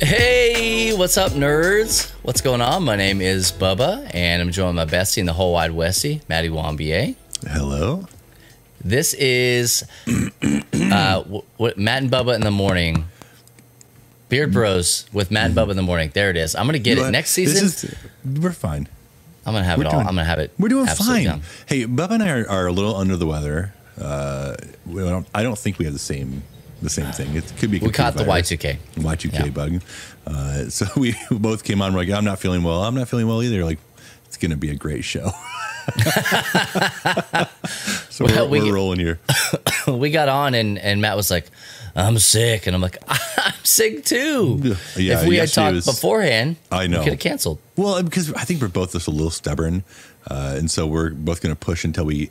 Hey, what's up, nerds? What's going on? My name is Bubba, and I'm joined by my bestie in the whole wide Westie, Matty Wambier. Hello. This is what Matt and Bubba in the morning. Beard Bros with Matt and Bubba in the morning. There it is. I'm gonna get it next season. We're fine. I'm gonna have it all. I'm gonna have it. We're doing fine. Done. Hey, Bubba and I are a little under the weather. I don't think we have the same thing. It could be. We caught the virus. Y2K bug. So we both came on. We're like, I'm not feeling well. I'm not feeling well either. Like, it's going to be a great show. So we're rolling here. We got on, and Matt was like, I'm sick. And I'm like, I'm sick too. Yeah, if we had talked beforehand, I know. we could have canceled. Well, because I think we're both just a little stubborn. And so we're both going to push until we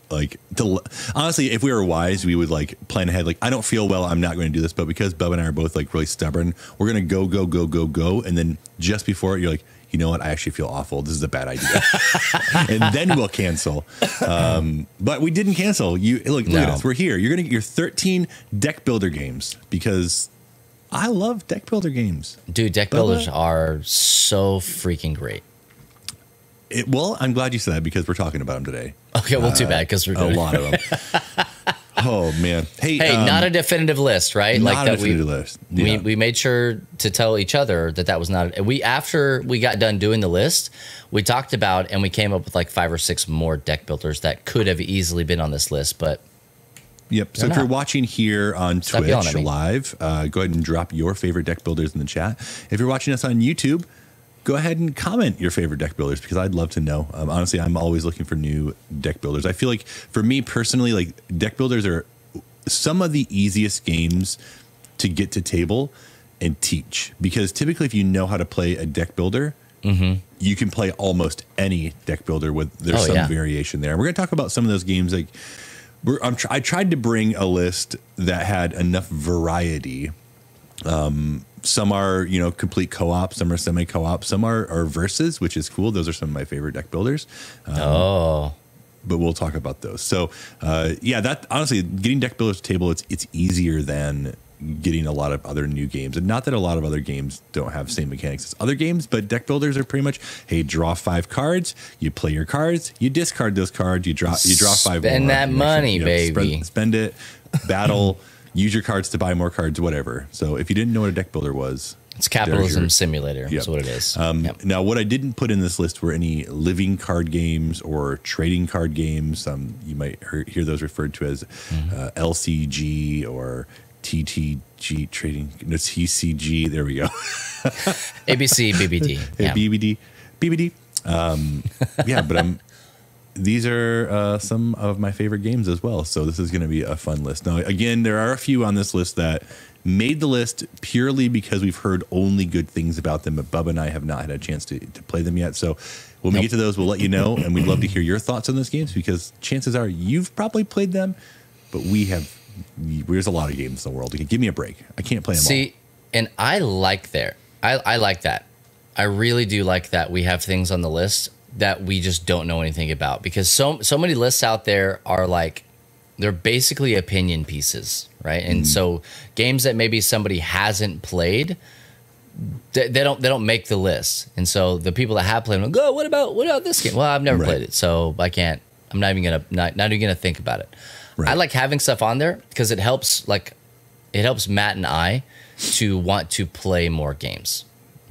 honestly, if we were wise, we would plan ahead. Like, I don't feel well, I'm not going to do this. But because Bubba and I are both really stubborn, we're going to go. And then just before it, you're like, you know what? I actually feel awful. This is a bad idea. And then we'll cancel. But we didn't cancel. Look at us. We're here. You're going to get your 13 deck builder games because I love deck builder games. Dude, deck builders are so freaking great. Well, I'm glad you said that because we're talking about them today. Okay, well, too bad because we're doing a lot of them. Oh man! Hey, not a definitive list, right? Not a definitive list. Yeah. We made sure to tell each other that was not. After we got done doing the list, we talked about and we came up with 5 or 6 more deck builders that could have easily been on this list, but. Yep. So if you're watching here on Twitch live, go ahead and drop your favorite deck builders in the chat. If you're watching us on YouTube, go ahead and comment your favorite deck builders because I'd love to know. Honestly, I'm always looking for new deck builders. I feel like for me personally, deck builders are some of the easiest games to get to table and teach because typically if you know how to play a deck builder, you can play almost any deck builder with there's some variation there. We're going to talk about some of those games. I tried to bring a list that had enough variety. Some are, complete co-op. Some are semi-co-op. Some are versus, which is cool. Those are some of my favorite deck builders. But we'll talk about those. So, that honestly, getting deck builders to table, it's easier than getting a lot of other new games. And not that a lot of other games don't have the same mechanics as other games, but deck builders are pretty much, hey, draw 5 cards, you play your cards, you discard those cards, you draw 5 more. Spend that money, baby. Spend it, battle. Use your cards to buy more cards, whatever. So if you didn't know what a deck builder was, it's capitalism simulator. That's what it is. Now, what I didn't put in this list were any living card games or trading card games. You might hear those referred to as LCG or TTG trading. No, TCG. There we go. ABC, BBD. Yeah. BBD. But these are some of my favorite games as well. So this is going to be a fun list. Now, again, there are a few on this list that made the list purely because we've heard only good things about them, but Bubba and I have not had a chance to play them yet. So when we get to those, we'll let you know, and we'd love to hear your thoughts on those games because chances are you've probably played them, but there's a lot of games in the world. Give me a break. I can't play them all. See, and I like that. I really do like that we have things on the list that we just don't know anything about because so many lists out there are they're basically opinion pieces, right? And so games that maybe somebody hasn't played, they don't make the list. And so the people that have played them go, what about this game? Well, I've never played it, so I can't. I'm not even gonna think about it. Right. I like having stuff on there because it helps Matt and I to want to play more games,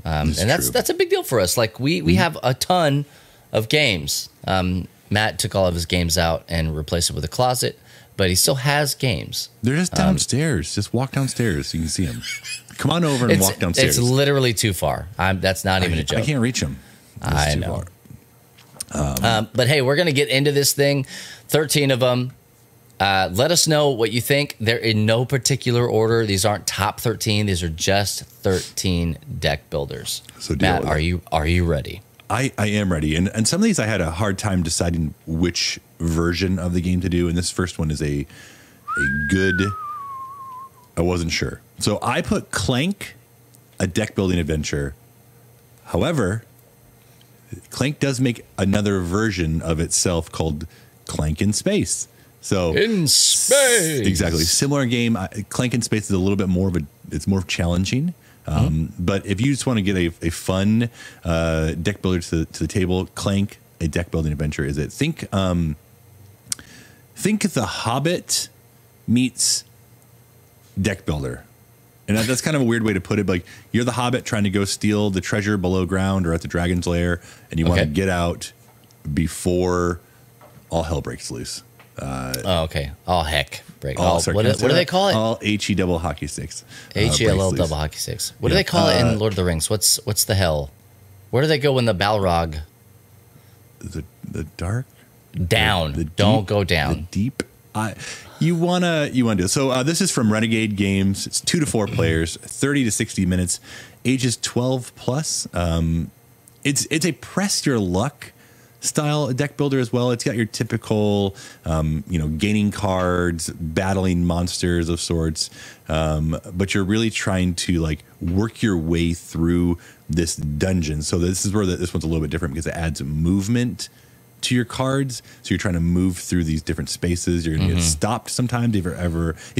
and that's a big deal for us. We have a ton of games. Matt took all of his games out and replaced it with a closet, but he still has games. They're just downstairs. Just walk downstairs so you can see them. Come on over and walk downstairs. It's literally too far. That's not even a joke. I can't reach them. I know. But hey, we're going to get into this thing. 13 of them. Let us know what you think. They're in no particular order. These aren't top 13. These are just 13 deck builders. So Matt, are you ready? I am ready. And some of these I had a hard time deciding which version of the game to do. And this first one is a good, I wasn't sure. So I put Clank, a deck building adventure. However, Clank does make another version of itself called Clank in Space. So in space, exactly similar game. Clank in Space is a little bit more of it's more challenging. But if you just want to get a fun deck builder to the table, Clank, a deck building adventure, is it? Think The Hobbit meets deck builder. And that's kind of a weird way to put it. But like, you're the Hobbit trying to go steal the treasure below ground or at the dragon's lair, and you want to get out before all hell breaks loose. Okay. All heck break. What do they call it? All HE double hockey sticks. HELL double hockey sticks. What do they call it in Lord of the Rings? What's the hell? Where do they go when the Balrog? The dark? Down. Don't go down. The deep. You wanna do it. So this is from Renegade Games. It's 2 to 4 players, 30 to 60 minutes, ages 12 plus. It's a press your luck style deck builder as well. It's got your typical, gaining cards, battling monsters of sorts, but you're really trying to like work your way through this dungeon. So this is where this one's a little bit different because it adds movement to your cards. So you're trying to move through these different spaces. You're going to get stopped sometimes if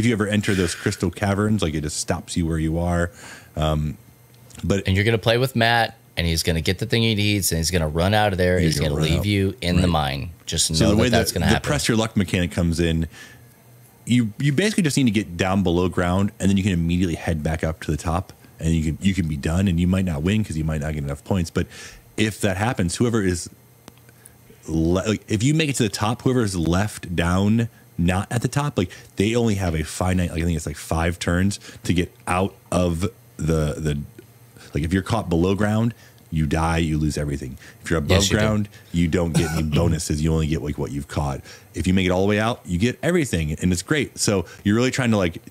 you ever enter those crystal caverns, like it just stops you where you are. And you're going to play with Matt, and he's going to get the thing he needs, and he's going to run out of there. He's going to leave you in the mine. Just know that's going to happen. The press your luck mechanic comes in. You basically just need to get down below ground, and then you can immediately head back up to the top, and you can be done. And you might not win because you might not get enough points. But if that happens, whoever is if you make it to the top, whoever is left down not at the top, like they only have a finite, like I think it's like 5 turns to get out of the like if you're caught below ground, you die, you lose everything. If you're above ground, you don't get any bonuses. You only get like what you've caught. If you make it all the way out, you get everything, and it's great. So you're really trying to like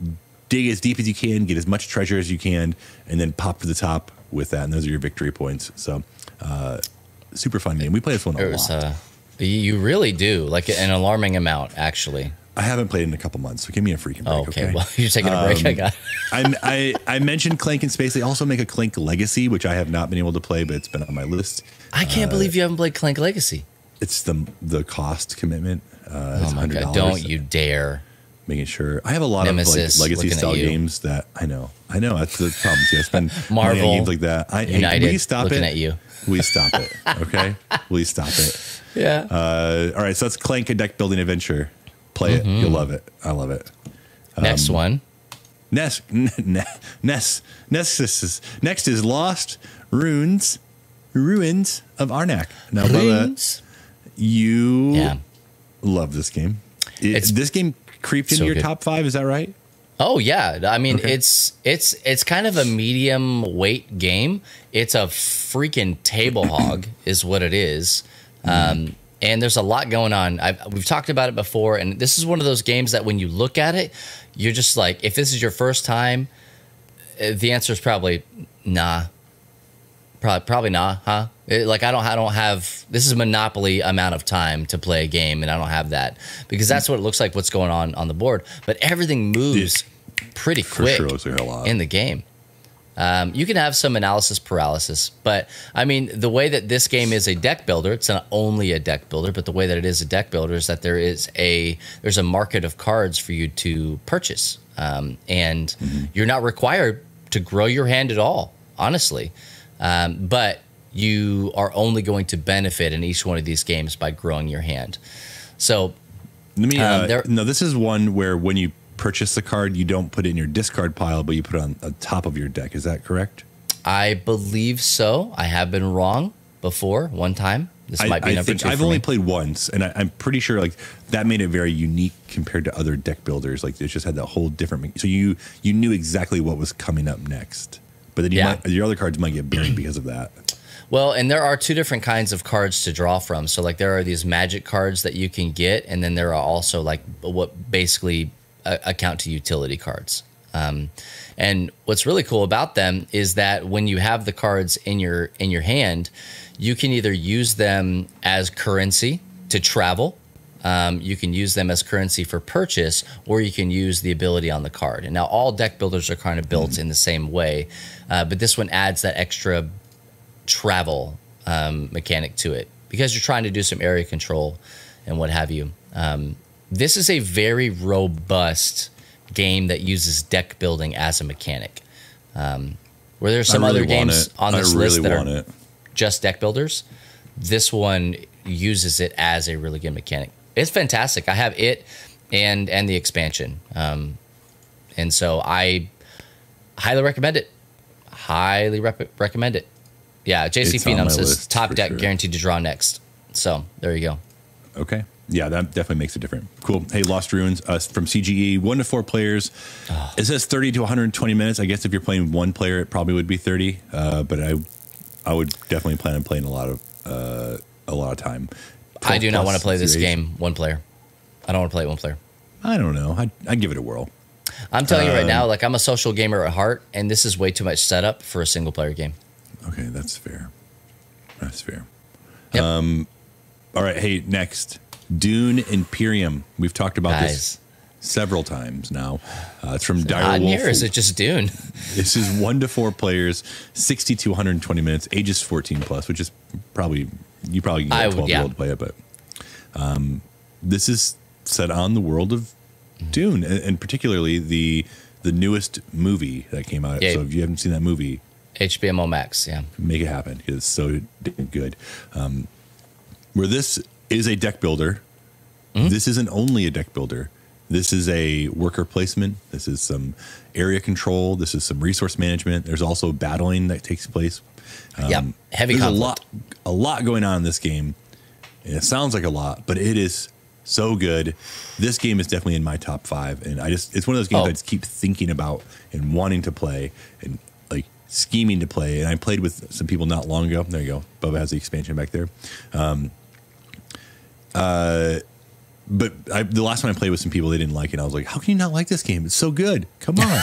dig as deep as you can, get as much treasure as you can, and then pop to the top with that. And those are your victory points. So super fun game. We play this one a lot. You really do, like an alarming amount, actually. I haven't played in a couple months, so give me a freaking break. Okay, well, you're taking a break. I got it. I mentioned Clank in Space. They also make a Clank Legacy, which I have not been able to play, but it's been on my list. I can't believe you haven't played Clank Legacy. It's the cost commitment. It's $100. Don't you dare. Making sure. I have a lot Nemesis, of like legacy style games that I know. That's the problem. See, I spend Marvel money on games like that. United, will you stop looking it? at you. Will you stop it? Okay. Will you stop it? Yeah. All right. So that's Clank, a deck building adventure. Play it. You'll love it. I love it. Next one. Next is Lost Ruins of Arnak. Now, Bubba, you love this game. This game creeped into your top 5. Is that right? Oh yeah. I mean, it's kind of a medium weight game. It's a freaking table hog is what it is. And there's a lot going on. We've talked about it before, and this is one of those games that when you look at it, you're just like, if this is your first time, the answer is probably nah. Probably nah, huh? I don't have, this is Monopoly amount of time to play a game, and I don't have that because that's what it looks like what's going on the board. But everything moves pretty quick in the game. You can have some analysis paralysis, but I mean, the way that this game is a deck builder, it's not only a deck builder, but the way that it is a deck builder is that there's a market of cards for you to purchase. And you're not required to grow your hand at all, honestly. But you are only going to benefit in each one of these games by growing your hand. So this is one where when you purchase the card, you don't put it in your discard pile, but you put it on the top of your deck. Is that correct? I believe so. I have been wrong before one time. This might be number 2. I've only played once, and I'm pretty sure like that made it very unique compared to other deck builders. Like it just had that whole different. So you knew exactly what was coming up next, but then your other cards might get buried because of that. Well, and there are 2 different kinds of cards to draw from. So like there are these magic cards that you can get, and then there are also like what basically account to utility cards. And what's really cool about them is that when you have the cards in your hand, you can either use them as currency to travel, you can use them as currency for purchase, or you can use the ability on the card. And now all deck builders are kind of built in the same way, but this one adds that extra travel mechanic to it because you're trying to do some area control and what have you. This is a very robust game that uses deck building as a mechanic. Where there's some other games on this list that are it. just deck builders, this one uses it as a really good mechanic. It's fantastic. I have it and the expansion. And so I highly recommend it. Highly recommend it. Yeah, JC Phenom says top deck guaranteed to draw next. So there you go. Okay. Yeah, that definitely makes it different. Cool. Hey, Lost Ruins from CGE, 1 to 4 players. Oh. It says 30 to 120 minutes. I guess if you're playing one player, it probably would be 30. But I would definitely plan on playing a lot of time. I do not want to play this game one player. I don't want to play it one player. I don't know. I'd give it a whirl. I'm telling you right now, like I'm a social gamer at heart, and this is way too much setup for a single player game. Okay, that's fair. That's fair. Yep. All right. Hey, next. Dune Imperium. We've talked about this several times now. It's from Dire Wolf. Or is it just Dune? This is 1 to 4 players, 60 to 120 minutes, ages 14 plus, which is probably you probably can get a 12-year-old to play it, but this is set on the world of Dune, and particularly the newest movie that came out. Yeah. So if you haven't seen that movie, HBO Max, make it happen. It's so good. Where this is a deck builder. This isn't only a deck builder. This is a worker placement. This is some area control. This is some resource management. There's also battling that takes place. Heavy conflict. A lot going on in this game. And it sounds like a lot, but it is so good. This game is definitely in my top 5, and it's one of those games I just keep thinking about and wanting to play and like scheming to play. And I played with some people not long ago. There you go. Bubba has the expansion back there. But the last time I played with some people, they didn't like it. I was like, how can you not like this game? It's so good. Come on.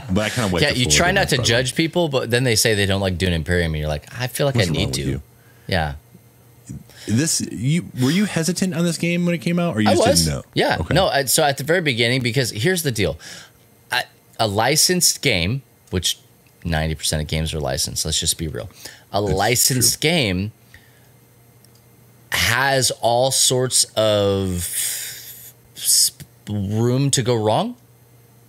But I kind of went. Yeah, you try not to judge people, but then they say they don't like Dune Imperium, and you're like, I feel like I need to. Yeah. Were you hesitant on this game when it came out, or you just didn't know? Yeah. Okay. No. So at the very beginning, because here's the deal: a licensed game, which 90% of games are licensed. Let's just be real. That's licensed game has all sorts of room to go wrong.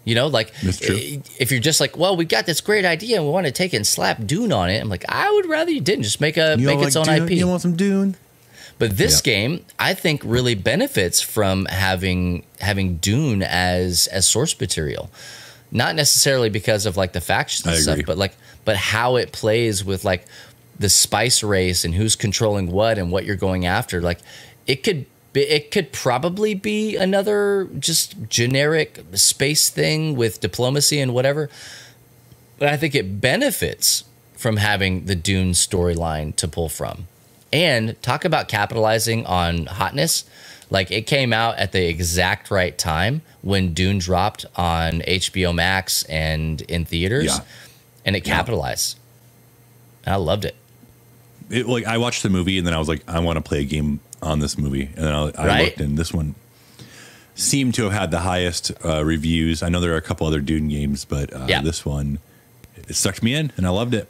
You know, like if you're just like, well, we got this great idea and we want to take it and slap Dune on it. I'm like, I would rather you didn't just make its own Dune? IP. You want some Dune? But this game, I think, really benefits from having Dune as source material. Not necessarily because of like the factions and stuff, but how it plays with like the spice race and who's controlling what and what you're going after. Like it could probably be another just generic space thing with diplomacy and whatever. But I think it benefits from having the Dune storyline to pull from. And talk about capitalizing on hotness. Like it came out at the exact right time when Dune dropped on HBO Max and in theaters, and it capitalized. And I loved it. Like I watched the movie and then I was like, I want to play a game on this movie, and then I looked, and this one seemed to have had the highest reviews. I know there are a couple other Dune games, but this one it sucked me in, and I loved it.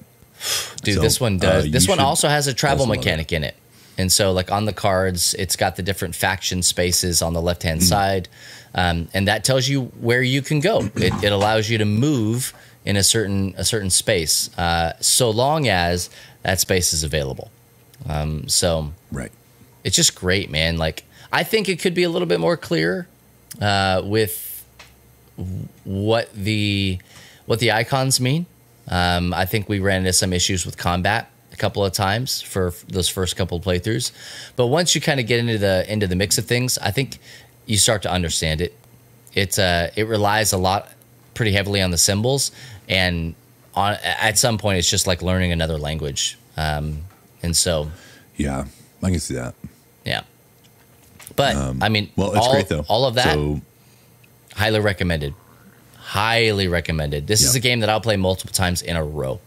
Dude, so, this one does. This one also has a travel mechanic in it. And so like on the cards, it's got the different faction spaces on the left-hand side. And that tells you where you can go. It allows you to move in a certain space, so long as that space is available. Right. It's just great, man. Like I think it could be a little bit more clear with what the icons mean. I think we ran into some issues with combat a couple of times for those first couple of playthroughs, but once you kind of get into the mix of things, I think you start to understand it. It relies a lot, pretty heavily on the symbols, and at some point it's just like learning another language. And so, yeah, I can see that. Yeah, but I mean, well, it's great though. All of that, highly recommended. Highly recommended. This is a game that I'll play multiple times in a row.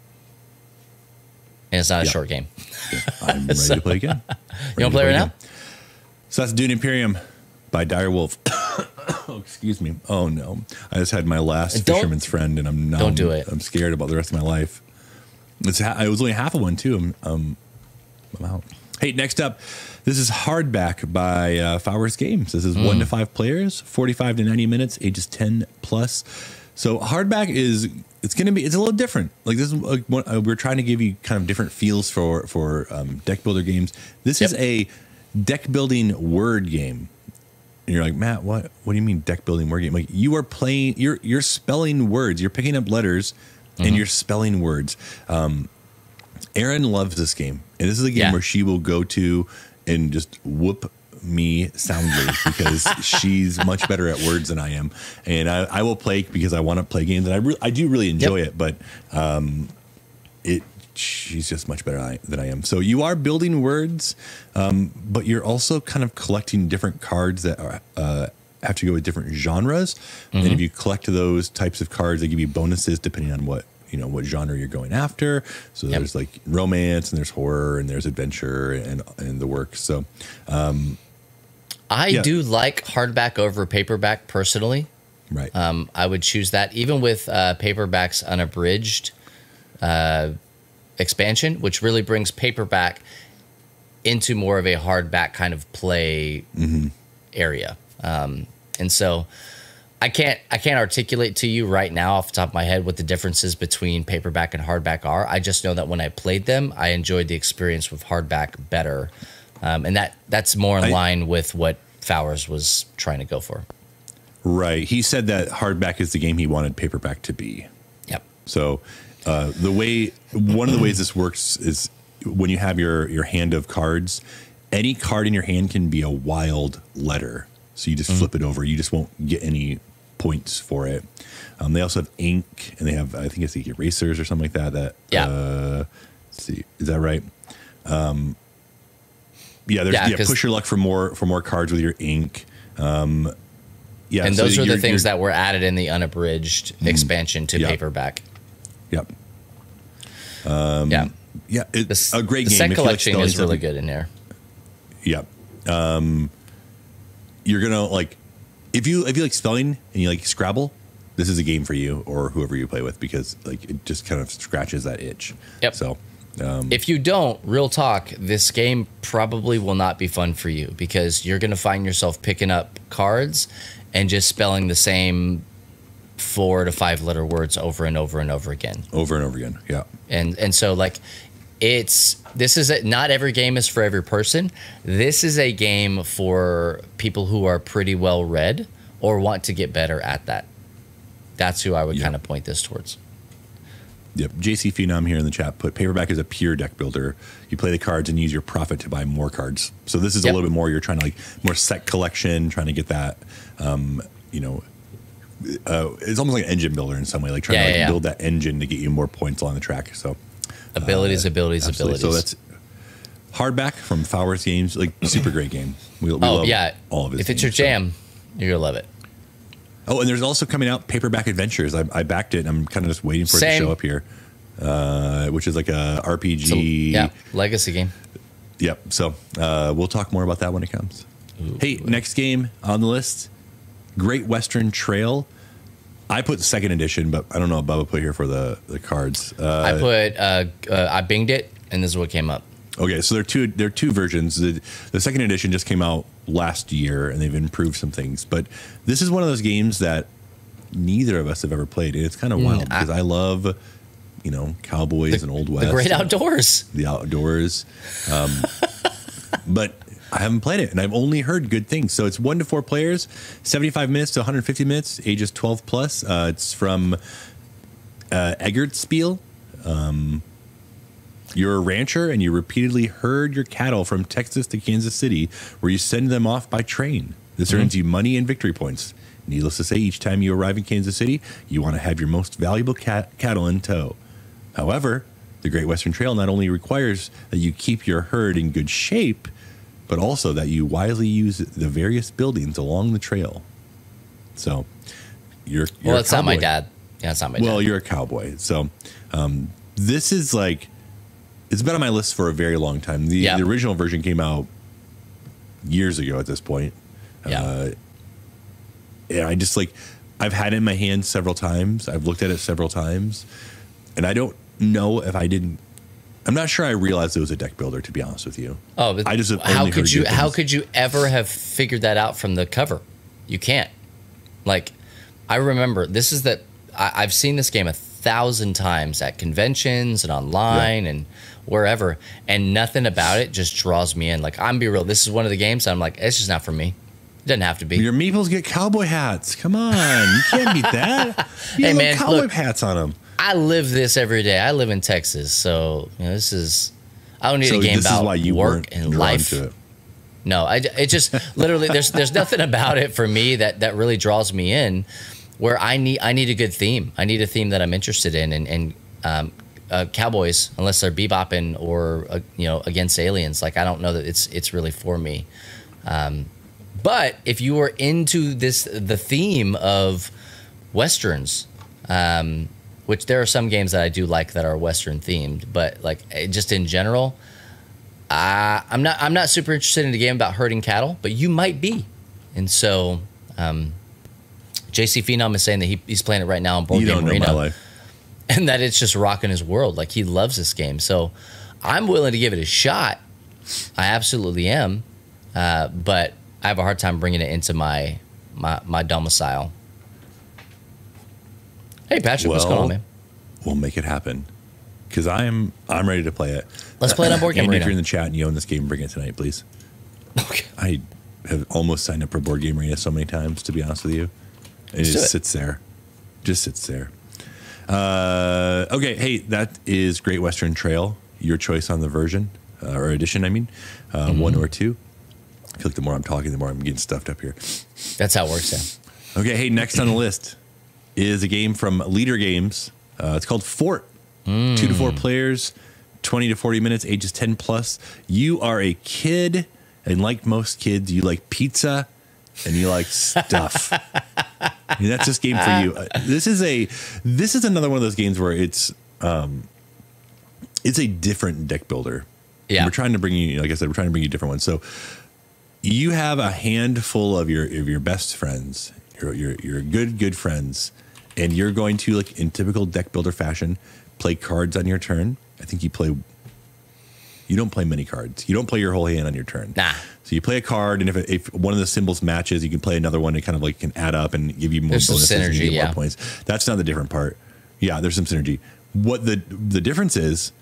And it's not a short game. I'm ready to play again. You want to play right now? So that's Dune Imperium by Dire Wolf. Oh, excuse me. Oh, no. I just had my last Fisherman's Friend, and don't do it. I'm scared about the rest of my life. It was only half of one, too. I'm out. Hey, next up, this is Hardback by Fowers Games. This is 1 to 5 players, 45 to 90 minutes, ages 10 plus. So Hardback is it's a little different. Like this is we're trying to give you kind of different feels for deck builder games. This is a deck building word game. And you're like, Matt, what do you mean deck building word game? Like you are playing, you're spelling words. You're picking up letters and you're spelling words. Erin loves this game, and this is a game where she will go to and just whoop me soundly because she's much better at words than I am, and I will play because I want to play games, and I do really enjoy it, but she's just much better than I am. So you are building words, but you're also kind of collecting different cards that have to go with different genres, and if you collect those types of cards, they give you bonuses depending on what genre you're going after. So there's like romance, and there's horror, and there's adventure, and the works. So I do like hardback over paperback personally. Right. I would choose that even with paperback's unabridged expansion, which really brings paperback into more of a hardback kind of play area. And so I can't articulate to you right now off the top of my head what the differences between paperback and hardback are. I just know that when I played them, I enjoyed the experience with hardback better. And that's more in line with what Fowers was trying to go for. Right. He said that hardback is the game he wanted paperback to be. Yep. So one of the ways this works is when you have your hand of cards, any card in your hand can be a wild letter. So you just flip it over. You just won't get any points for it. They also have ink, and they have, I think it's like erasers or something like that. Let's see, is that right? Push your luck for more cards with your ink. And those are the things that were added in the unabridged expansion to paperback. Yep. It's a great game. The set collection is really good in there. Yep. You're gonna like if you like spelling and you like Scrabble, this is a game for you or whoever you play with because like it just kind of scratches that itch. Yep. So if you don't, real talk, this game probably will not be fun for you because you're gonna find yourself picking up cards and just spelling the same 4 to 5 letter words over and over and over again. Over and over again. Yeah. And so like not every game is for every person. This is a game for people who are pretty well read or want to get better at that. That's who I would kind of point this towards. Yep. JC Phenom here in the chat put paperback is a pure deck builder. You play the cards and use your profit to buy more cards. So this is a little bit more, you're trying to like more set collection, trying to get that, it's almost like an engine builder in some way, like trying to build that engine to get you more points along the track. So abilities. So that's hardback from Fowers Games, like super great game. We love all of it. If it's your jam, you're gonna love it. Oh, and there's also coming out Paperback Adventures. I backed it. And I'm kind of just waiting for it to show up here, which is like a RPG, legacy game. Yep. So we'll talk more about that when it comes. Ooh, hey, next game on the list, Great Western Trail. I put the second edition, but I don't know what Bubba put here for the cards. I binged it, and this is what came up. Okay, so there are two versions. The second edition just came out last year, and they've improved some things. But this is one of those games that neither of us have ever played, and it's kind of wild because I love, cowboys and Old West, the great outdoors, the outdoors. But I haven't played it, and I've only heard good things. So it's 1 to 4 players, 75 minutes to 150 minutes, ages 12 plus. It's from Eggertspiel. You're a rancher, and you repeatedly herd your cattle from Texas to Kansas City, where you send them off by train. This earns you money and victory points. Needless to say, each time you arrive in Kansas City, you want to have your most valuable cattle in tow. However, the Great Western Trail not only requires that you keep your herd in good shape, but also that you wisely use the various buildings along the trail. So, you're that's not my dad. Yeah, that's not my dad. Well, you're a cowboy. So, this is like, it's been on my list for a very long time. The original version came out years ago at this point. And I just I've had it in my hand several times. I've looked at it several times. And I don't know if I'm not sure I realized it was a deck builder, to be honest with you. Oh, but how could you ever have figured that out from the cover? You can't. I remember, this is I've seen this game 1,000 times at conventions and online and wherever, and nothing about it just draws me in. Like, I'm be real, this is one of the games I'm like, it's just not for me. It doesn't have to be. Your meeples get cowboy hats. Come on, you can't beat that. You hey man, cowboy hats on them. I live this every day. I live in Texas, so this is. I don't need a game about work and life. No, it just literally there's nothing about it for me that really draws me in. Where I need a good theme. I need a theme that I'm interested in, and cowboys, unless they're bebopping or against aliens, like I don't know that it's really for me. But if you were into the theme of westerns, which there are some games that I do like that are Western themed, but like just in general, I'm not super interested in a game about herding cattle, but you might be. And so JC Phenom is saying that he's playing it right now on Board Game Arena. My life. And that it's just rocking his world. Like, he loves this game. So I'm willing to give it a shot. I absolutely am. But I have a hard time bringing it into my domicile. Hey, Patrick, what's going on, man? We'll make it happen, because I'm ready to play it. Let's play it on Board Game Arena. If you're in the chat and you own this game, bring it tonight, please. Okay. I have almost signed up for Board Game Arena so many times, to be honest with you. It just sits there. Just sits there. Okay, hey, that is Great Western Trail. Your choice on the version, or edition, I mean. 1 or 2. I feel like the more I'm talking, the more I'm getting stuffed up here. That's how it works, yeah. Okay, hey, next on the list is a game from Leader Games. It's called Fort. 2 to 4 players, 20 to 40 minutes, ages 10 plus. You are a kid, and like most kids, you like pizza and you like stuff. I mean, that's this game for you. This is another one of those games where it's a different deck builder. Yeah, we're trying to bring you, like I said, we're trying to bring you different ones. So you have a handful of your best friends, your good friends, and you're going to, like in typical deck builder fashion, play cards on your turn. I think you don't play many cards. You don't play your whole hand on your turn. Nah. So you play a card, and if one of the symbols matches, you can play another one. It kind of like can add up and give you more bonuses and you get more points. That's not the different part. Yeah, there's some synergy. What the difference is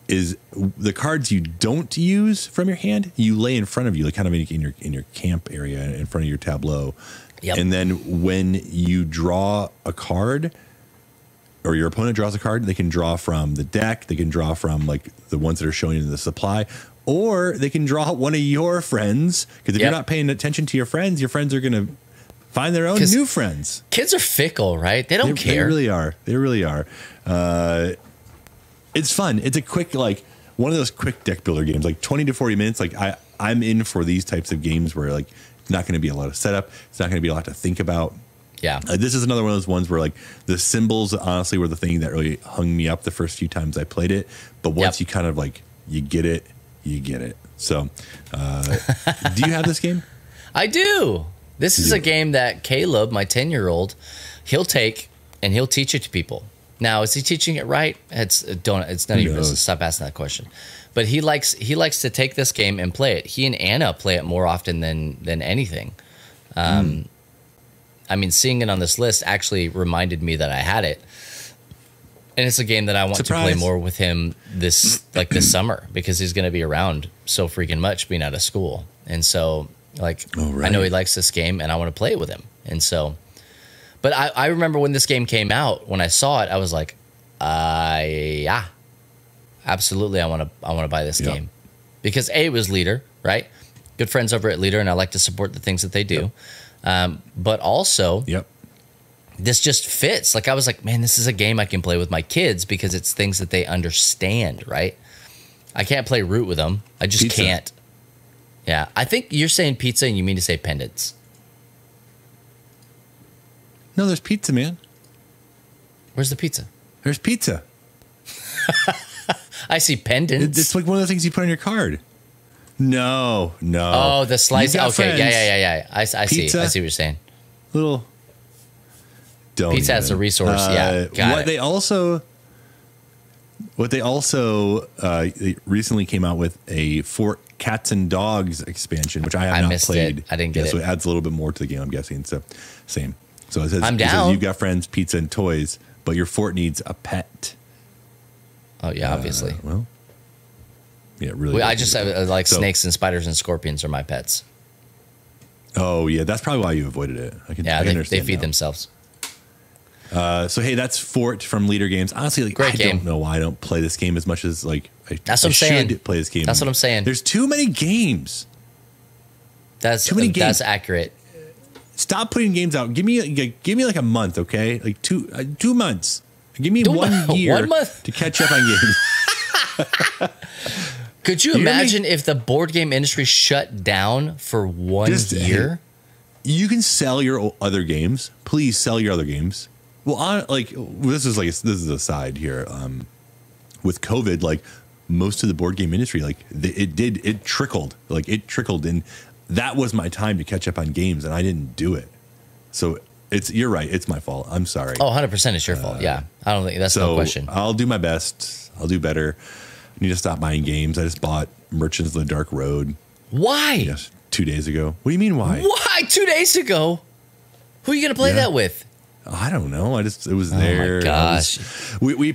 the cards you don't use from your hand, you lay in front of you, like kind of in your camp area in front of your tableau. Yep. And then when you draw a card, or your opponent draws a card, they can draw from the deck, they can draw from like the ones that are showing in the supply, or they can draw one of your friends, because if you're not paying attention to your friends are going to find their own new friends. Kids are fickle, right? They don't care. They really are. It's fun. It's a quick, like one of those quick deck builder games, like 20 to 40 minutes. Like I'm in for these types of games where like it's not going to be a lot of setup. It's not going to be a lot to think about. Yeah. This is another one of those ones where like the symbols honestly were the thing that really hung me up the first few times I played it. But once you kind of like, you get it. So do you have this game? I do. This is a game that Caleb, my 10-year-old, he'll take and he'll teach it to people. Now, is he teaching it right? It's none of your business. Stop asking that question. But he likes to take this game and play it. He and Anna play it more often than anything. I mean, seeing it on this list actually reminded me that I had it. And it's a game that I want to play more with him this summer, because he's going to be around so freaking much being out of school. And so, like, I know he likes this game and I want to play it with him. And so, but I remember when this game came out, when I saw it, I was like, yeah, absolutely. I want to buy this game, because it was Leader, right? Good friends over at Leader, and I like to support the things that they do. But also, this just fits. Like, I was like, man, this is a game I can play with my kids, because it's things that they understand, right? I can't play Root with them. I just can't. Yeah. I think you're saying pizza and you mean to say pendants. No, there's pizza, man. Where's the pizza? There's pizza. I see pendants. It's like one of the things you put on your card. No. Oh, the slice. Okay, friends. Yeah. I see what you're saying. Little. Pizza as a resource. What they also they recently came out with a Fort Cats and Dogs expansion, which I have not played. I didn't get it. So it adds a little bit more to the game, I'm guessing. So same. So it says, I'm down. You've got friends, pizza, and toys. but your fort needs a pet. Oh yeah, obviously. Well, yeah, really. I just like snakes and spiders and scorpions are my pets. Oh yeah, that's probably why you avoided it. I can understand. They feed themselves. So hey, that's Fort from Leader Games. Honestly, like, I don't know why I don't play this game as much as like that's what I'm saying. Should play this game. That's what I'm saying. There's too many games. That's too many games. That's accurate. Stop putting games out. Give me like a month, okay? Like 2 months. Give me 1 year 1 month to catch up on games. Could you imagine if the board game industry shut down for 1 year? You can sell your other games. Please sell your other games. Well, this is a side here. With COVID, like most of the board game industry, like it trickled, and that was my time to catch up on games, and I didn't do it. So you're right. It's my fault. I'm sorry. Oh, 100% it's your fault. Yeah. I don't think that's no question. I'll do my best. I'll do better. I need to stop buying games. I just bought Merchants of the Dark Road. Why? Yes, 2 days ago. What do you mean why? Why 2 days ago? Who are you going to play that with? I don't know. It was there. Oh my gosh.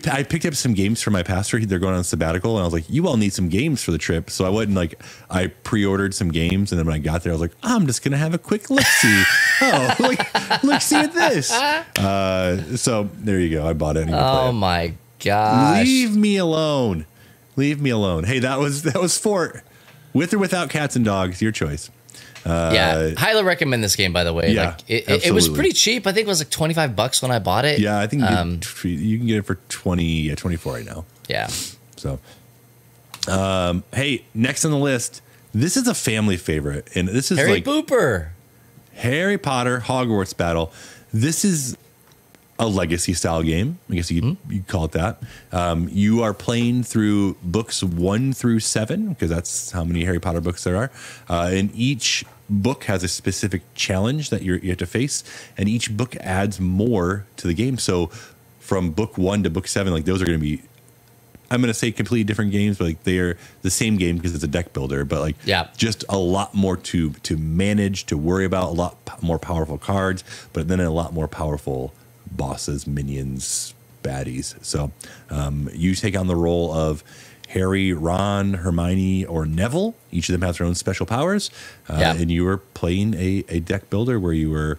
I picked up some games for my pastor. They're going on sabbatical, and I was like, you all need some games for the trip. So I went and I pre-ordered some games, and then when I got there, I was like, I'm just gonna have a quick look-see. Look-see at this. So there you go. I bought it. Oh my gosh. Leave me alone. Leave me alone. Hey, that was Fort. With or without cats and dogs, your choice. Highly recommend this game, by the way. Yeah, it was pretty cheap. I think it was like $25 when I bought it. Yeah, I think you can get it for 24 right now. Yeah. So, hey, next on the list, this is a family favorite, and this is Harry Booper. Harry Potter Hogwarts Battle. This is a legacy style game. I guess you'd call it that. You are playing through books 1 through 7, because that's how many Harry Potter books there are. And each book has a specific challenge that you have to face, and each book adds more to the game. So from book 1 to book 7, like those are going to be, I'm going to say completely different games, but like they are the same game because it's a deck builder, but like just a lot more to manage, to worry about, a lot more powerful cards, but then a lot more powerful bosses, minions, baddies. So you take on the role of Harry, Ron, Hermione, or Neville. Each of them has their own special powers. And you were playing a deck builder where you were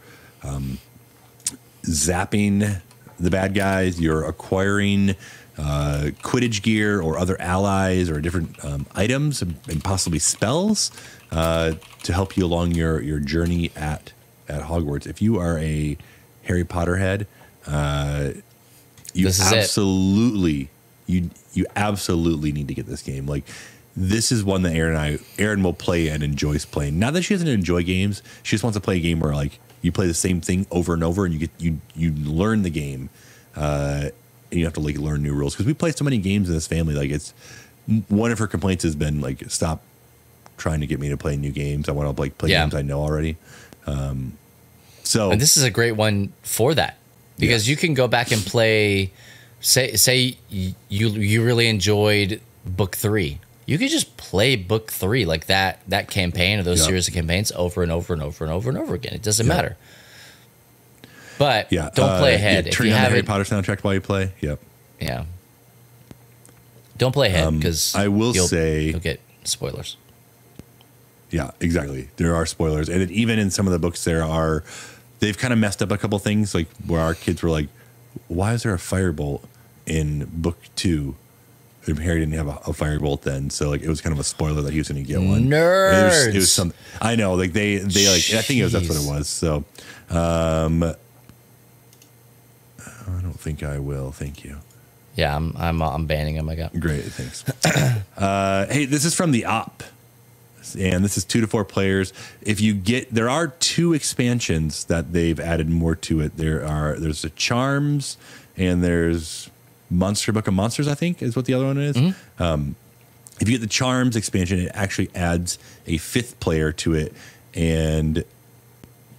zapping the bad guys. You're acquiring Quidditch gear or other allies or different items and possibly spells to help you along your journey at Hogwarts. If you are a Harry Potter head, you absolutely need to get this game. Like, this is one that Erin will play and enjoys playing. Not that she doesn't enjoy games, she just wants to play a game where like you play the same thing over and over, and you learn the game, and you have to like learn new rules, because we play so many games in this family. Like, it's one of her complaints has been like, stop trying to get me to play new games. I want to like play games I know already. And this is a great one for that, because you can go back and play. Say you really enjoyed book 3. You could just play book 3, like that campaign or those series of campaigns over and over and over and over and over again. It doesn't matter. But don't play ahead. If you have have Harry Potter soundtrack while you play. Yep. Yeah. Don't play ahead, because I will say you'll get spoilers. Yeah, exactly. There are spoilers, and even in some of the books, they've kind of messed up a couple things, like where our kids were like, "Why is there a firebolt in book 2?" And Harry didn't have a firebolt then, so like it was kind of a spoiler that he was going to get one. Nerds. It was some. I know, like they like. I think that's what it was. So, I don't think I will. Thank you. Yeah, I'm banning him. I got great. Thanks. Hey, this is from the Op. And this is 2 to 4 players. There are 2 expansions that they've added more to it. There's the Charms, and there's Monster Book of Monsters, I think is what the other one is. Mm-hmm. If you get the Charms expansion, it actually adds a 5th player to it, and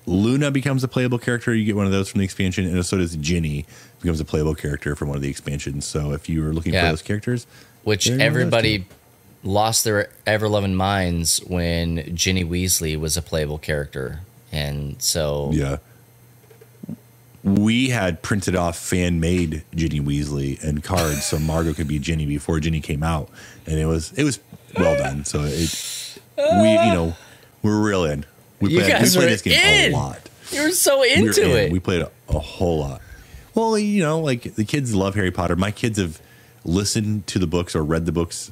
Luna becomes a playable character. You get one of those from the expansion, and so does Ginny becomes a playable character from one of the expansions. So if you were looking for those characters, which everybody lost their ever-loving minds when Ginny Weasley was a playable character. And so we had printed off fan-made Ginny Weasley and cards so Margot could be Ginny before Ginny came out, and it was well done. So we're real in. We played this game a lot. You were so into it. We played a whole lot. Well, like the kids love Harry Potter. My kids have listened to the books or read the books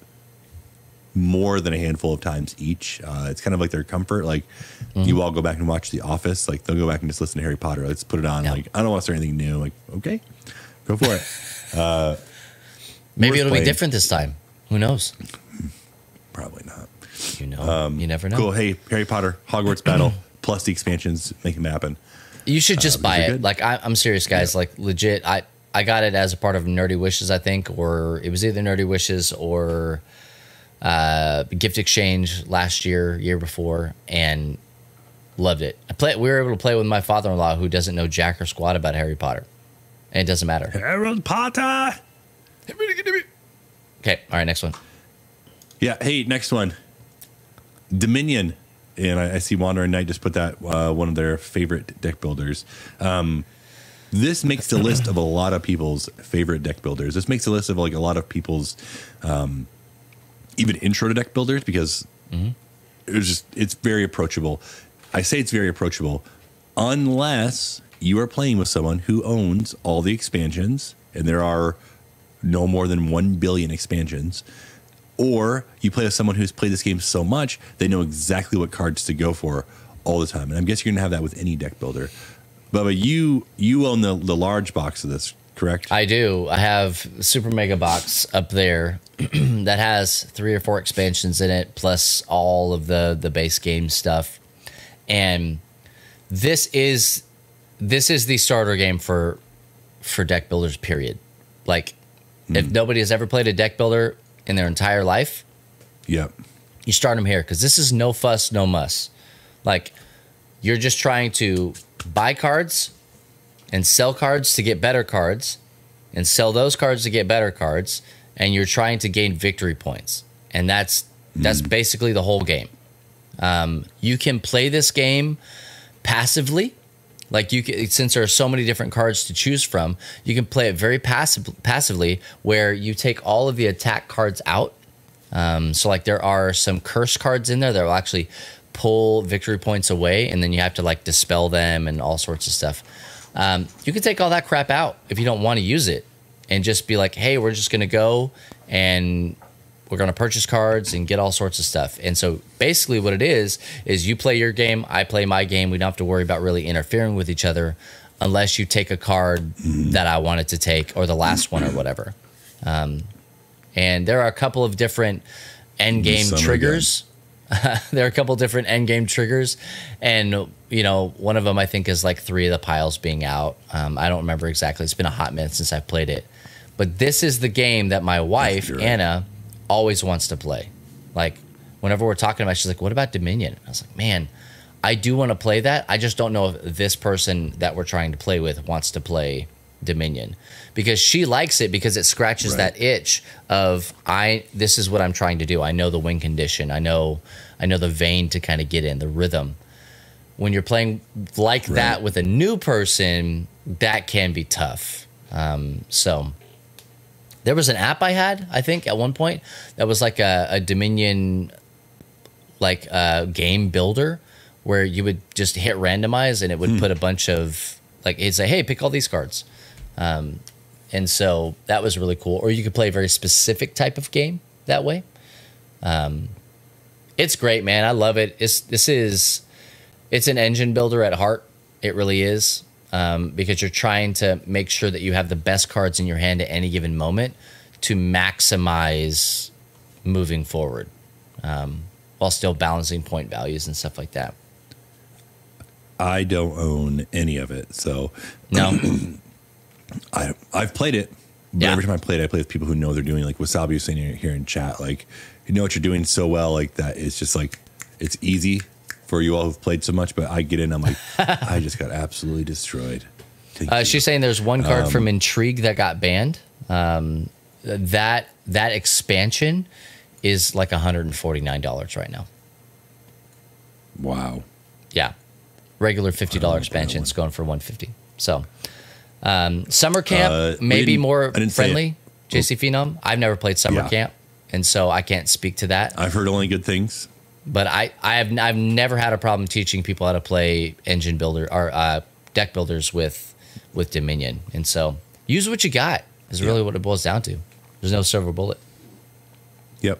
more than a handful of times each. It's kind of like their comfort. Like you all go back and watch The Office. Like they'll go back and just listen to Harry Potter. Let's put it on. Like I don't want to start anything new. Like okay, go for it. Maybe it'll be different this time. Who knows? Probably not. You never know. Cool. Hey, Harry Potter, Hogwarts Battle, plus the expansions, make them happen. You should just buy it. Like I'm serious, guys. Yeah. Like legit. I got it as a part of Nerdy Wishes, I think, or it was either Nerdy Wishes or gift exchange last year before, and loved it. We were able to play with my father-in-law, who doesn't know jack or squat about Harry Potter, and it doesn't matter. Harry Potter. Okay, all right, next one. Yeah, hey, next one, Dominion, and I see Wandering Knight just put that one of their favorite deck builders. This makes the list of a lot of people's favorite deck builders. This makes the list of like a lot of people's even intro to deck builders, because it's very approachable. I say it's very approachable unless you are playing with someone who owns all the expansions, and there are no more than 1 billion expansions, or you play with someone who's played this game so much they know exactly what cards to go for all the time. And I'm guessing you're going to have that with any deck builder. Bubba, you own the large box of this, correct? I do. I have Super Mega Box up there that has 3 or 4 expansions in it, plus all of the base game stuff. And this is the starter game for deck builders, period. Like, if nobody has ever played a deck builder in their entire life, yep, you start them here, because this is no fuss, no muss. Like, you're just trying to buy cards and sell cards to get better cards, and sell those cards to get better cards, and you're trying to gain victory points. And that's basically the whole game. You can play this game passively. Like, since there are so many different cards to choose from, you can play it very passively, where you take all of the attack cards out. So like there are some curse cards in there that will actually pull victory points away, and then you have to like dispel them and all sorts of stuff. You can take all that crap out if you don't want to use it, and just be like, hey, we're just going to go and we're going to purchase cards and get all sorts of stuff. And so basically what it is you play your game, I play my game. We don't have to worry about really interfering with each other unless you take a card that I wanted to take, or the last one or whatever. And there are a couple of different end game triggers. There are a couple different end game triggers. And, one of them I think is like 3 of the piles being out. I don't remember exactly. It's been a hot minute since I've played it. But this is the game that my wife, Anna, always wants to play. Like, whenever we're talking about it, she's like, what about Dominion? I was like, man, I do want to play that. I just don't know if this person that we're trying to play with wants to play Dominion, because she likes it because it scratches that itch of this is what I'm trying to do. I know the win condition. I know the vein to kind of get in, the rhythm. When you're playing like that with a new person, that can be tough. So there was an app I had, I think, at one point that was like a Dominion game builder, where you would just hit randomize and it would put a bunch of, like, it'd say, hey, pick all these cards. And so that was really cool. Or you could play a very specific type of game that way. It's great, man. I love it. It's an engine builder at heart. It really is. Because you're trying to make sure that you have the best cards in your hand at any given moment to maximize moving forward, while still balancing point values and stuff like that. I don't own any of it, so no. I've played it, but every time I play with people who know what they're doing. Like Wasabi was saying here in chat, like, you know what you're doing so well, like that. It's just like, it's easy for you all who've played so much, but I get in, I'm like, I just got absolutely destroyed. She's saying there's one card from Intrigue that got banned. That expansion is like $149 right now. Wow. Yeah. Regular $50 expansion is going for $150. So Summer camp maybe more friendly. JC Phenom. I've never played summer camp, and so I can't speak to that. I've heard only good things. But I've never had a problem teaching people how to play engine builder or deck builders with Dominion, and so use what you got is really what it boils down to. There's no silver bullet. Yep.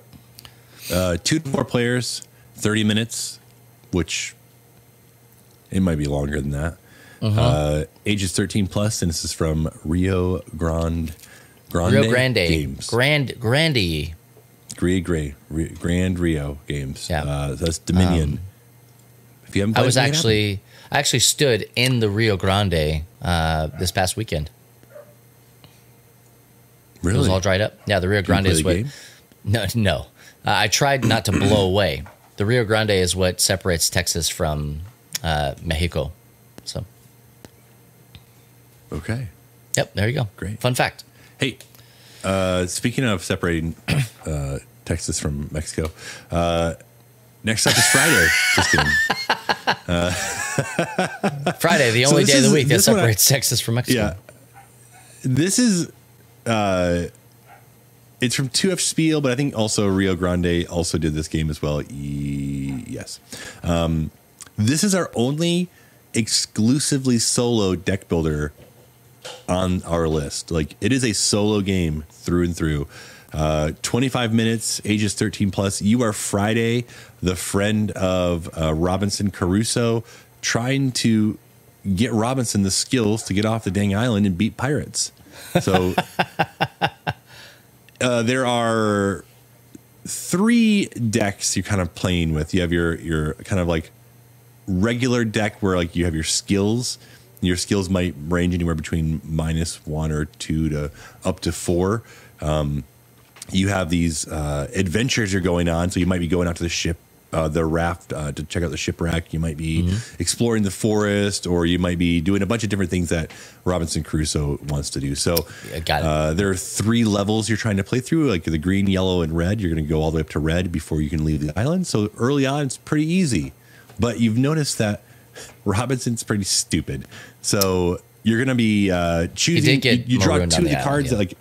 2 to 4 players, 30 minutes, which it might be longer than that. Ages 13 plus, and this is from Rio Grande Games. Grand Rio Games. Yeah. That's Dominion. If you haven't played, I actually stood in the Rio Grande this past weekend. Really? It was all dried up. Yeah, the Rio Grande is what. No. I tried not to blow away. The Rio Grande is what separates Texas from Mexico. So. Okay. Yep. There you go. Great. Fun fact. Hey, speaking of separating Texas from Mexico, next up is Friday. Just kidding. Friday, the only day of the week that separates Texas from Mexico. Yeah. This is, it's from 2F Spiel, but I think also Rio Grande also did this game as well. Yes. This is our only exclusively solo deck builder on our list. Like, it is a solo game through and through. 25 minutes, ages 13 plus. You are Friday, the friend of Robinson Crusoe, trying to get Robinson the skills to get off the dang island and beat pirates. So there are 3 decks you're kind of playing with. You have your kind of like regular deck where like you have your skills. Your skills might range anywhere between -1 or 2 to up to 4. You have these adventures you're going on. So you might be going out to the ship, the raft to check out the shipwreck. You might be exploring the forest, or you might be doing a bunch of different things that Robinson Crusoe wants to do. So there are 3 levels you're trying to play through, like the green, yellow, and red. You're going to go all the way up to red before you can leave the island. So early on, it's pretty easy. But you've noticed that Robinson's pretty stupid. So you're going to be choosing. You draw 2 of the cards that like.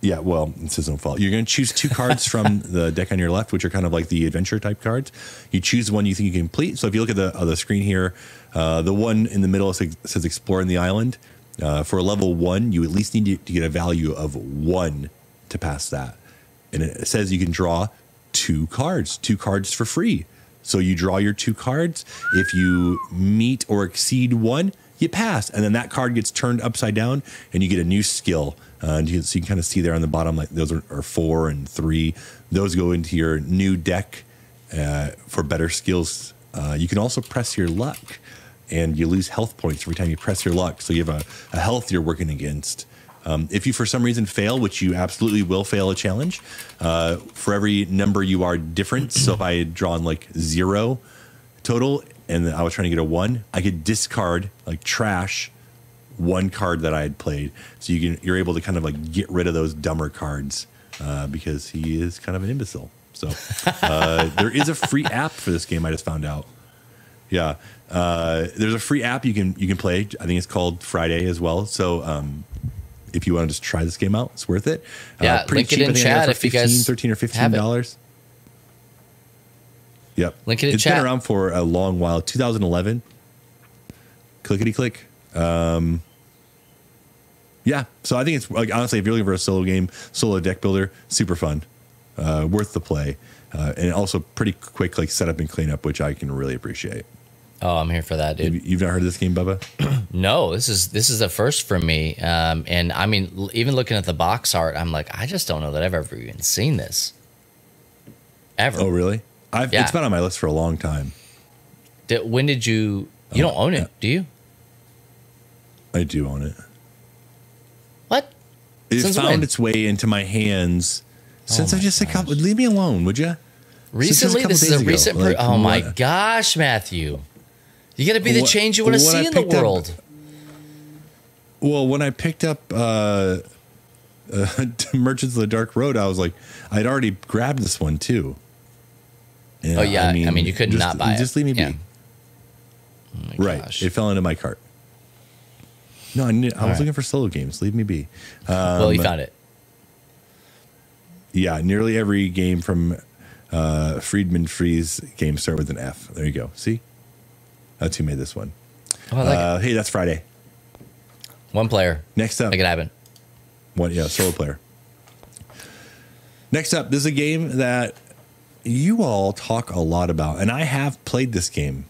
Yeah, well, it's his own fault. You're going to choose 2 cards from the deck on your left, which are kind of like the adventure type cards. You choose one you think you can complete. So if you look at the screen here, the one in the middle says exploring the island. For a level 1, you at least need to get a value of 1 to pass that. And it says you can draw 2 cards for free. So you draw your 2 cards. If you meet or exceed 1, you pass. And then that card gets turned upside down and you get a new skill. So you can kind of see there on the bottom, like those are 4 and 3. Those go into your new deck for better skills. You can also press your luck, and you lose health points every time you press your luck. So you have a health you're working against. If you for some reason fail, which you absolutely will fail a challenge, for every number you are different. So if I had drawn like 0 total and I was trying to get a 1, I could discard like trash 1 card that I had played. So you're able to kind of like get rid of those dumber cards because he is kind of an imbecile. So there is a free app for this game. I just found out. Yeah, there's a free app you can play. I think it's called Friday as well. So if you want to just try this game out, it's worth it. Yeah, link it in chat if you guys $13 or $15. Yep, link it in chat. It's been around for a long while. 2011. Clickety click. Yeah, so I think it's like, honestly, if you're looking for a solo game, solo deck builder, super fun, worth the play, and also pretty quick like setup and cleanup, which I can really appreciate. Oh, I'm here for that, dude. You've not heard of this game, Bubba? No, this is a first for me. And I mean, even looking at the box art, I'm like, I just don't know that I've ever even seen this. Ever. Oh, really? It's been on my list for a long time. When did you don't own it, do you? I do own it. What? It found its way into my hands since I just said, leave me alone, would you? Recently? This is a recent... like, oh, my gosh, Matthew. You got to be the change you want to see in the world. Well, when I picked up Merchants of the Dark Road, I was like, I'd already grabbed this one, too. Yeah, I mean, you could not buy it. Just leave me be. Oh, right. Gosh. It fell into my cart. No, I was looking for solo games. Leave me be. Well, you found it. Yeah, nearly every game from Friedman Freeze games start with an F. There you go. See? That's who made this one. Oh, I like it. Hey, that's Friday. One player. Next up. Make it happen. Solo player. Next up, this is a game that you all talk a lot about, and I have played this game,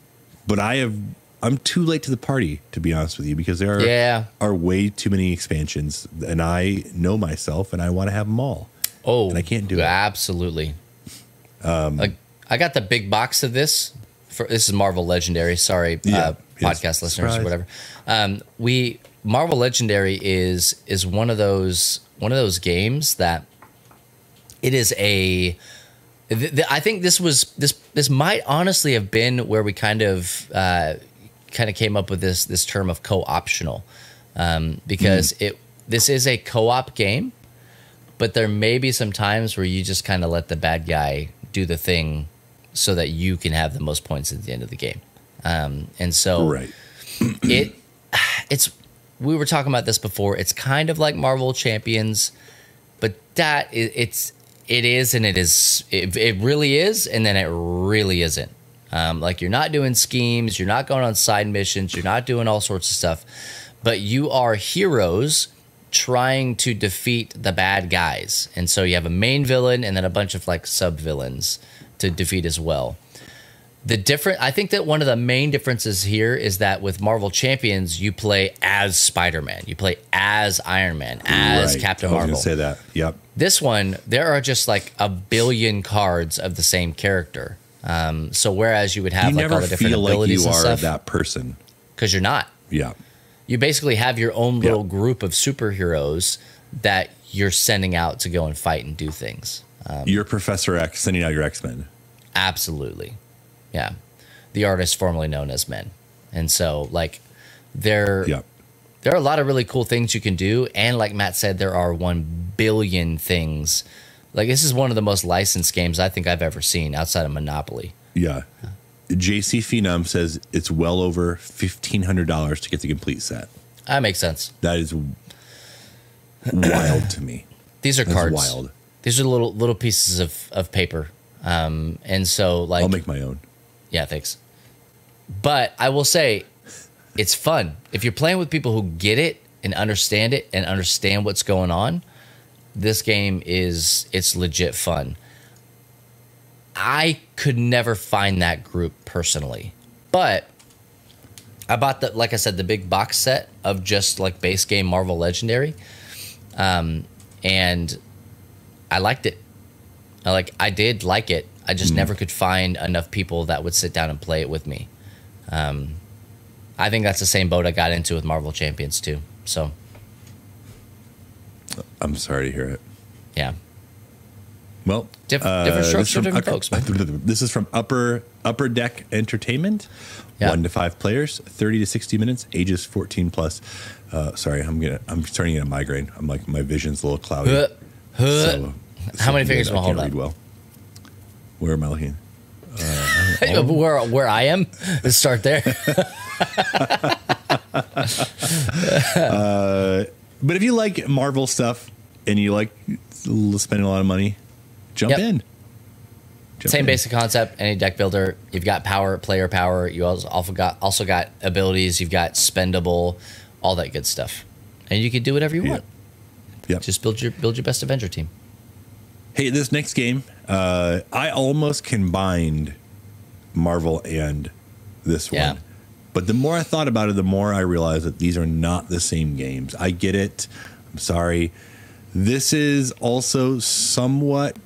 but I'm too late to the party, to be honest with you, because there are way too many expansions, and I know myself, and I want to have them all. Oh, and I can't do it. Absolutely. I got the big box of this. This is Marvel Legendary. Sorry, podcast listeners or whatever. Marvel Legendary is one of those games that it is I think this might honestly have been where we kind of came up with this term of co-optional, because this is a co-op game, but there may be some times where you just kind of let the bad guy do the thing so that you can have the most points at the end of the game. And so we were talking about this before. It's kind of like Marvel Champions, but it really is, and then it really isn't. Like, you're not doing schemes, you're not going on side missions, you're not doing all sorts of stuff, but you are heroes trying to defeat the bad guys. And so you have a main villain and then a bunch of like sub villains to defeat as well. I think that one of the main differences here is that with Marvel Champions, you play as Spider-Man, you play as Iron Man, as Captain Marvel. I was going to say that. Yep. This one, there are just like a billion cards of the same character. So whereas you would have like all the different abilities and stuff, you never feel like you are that person, because you're not. Yeah. You basically have your own little group of superheroes that you're sending out to go and fight and do things. You're Professor X sending out your X-Men. Absolutely. Yeah. The artist formerly known as Men. And so, like, there are a lot of really cool things you can do. And like Matt said, there are 1 billion things. Like, this is one of the most licensed games I think I've ever seen outside of Monopoly. Yeah. JC Phenom says it's well over $1,500 to get the complete set. That makes sense. That is wild to me. These are cards. Wild. These are little pieces of paper. And so, like, I'll make my own. Yeah, thanks. But I will say, it's fun. If you're playing with people who get it and understand what's going on, this game it's legit fun. I could never find that group personally, but I bought like I said, the big box set of just like base game Marvel Legendary, and I liked it. I did like it. I just never could find enough people that would sit down and play it with me. I think that's the same boat I got into with Marvel Champions too. So I'm sorry to hear it. Yeah. Well, different strokes for different folks. This is from Upper Deck Entertainment. 1 to 5 players, 30 to 60 minutes, ages 14 plus. Sorry, I'm starting to get a migraine. I'm like, my vision's a little cloudy. So, how many fingers will I hold up? Read well. Where am I looking? Where I am. Let's start there. But if you like Marvel stuff and you like spending a lot of money, jump in. Same basic concept. Any deck builder, you've got player power. You also got abilities. You've got spendable, all that good stuff, and you can do whatever you want. Yeah, just build your best Avenger team. Hey, this next game, I almost combined Marvel and this one. But the more I thought about it, the more I realized that these are not the same games. I get it. I'm sorry. This is also somewhat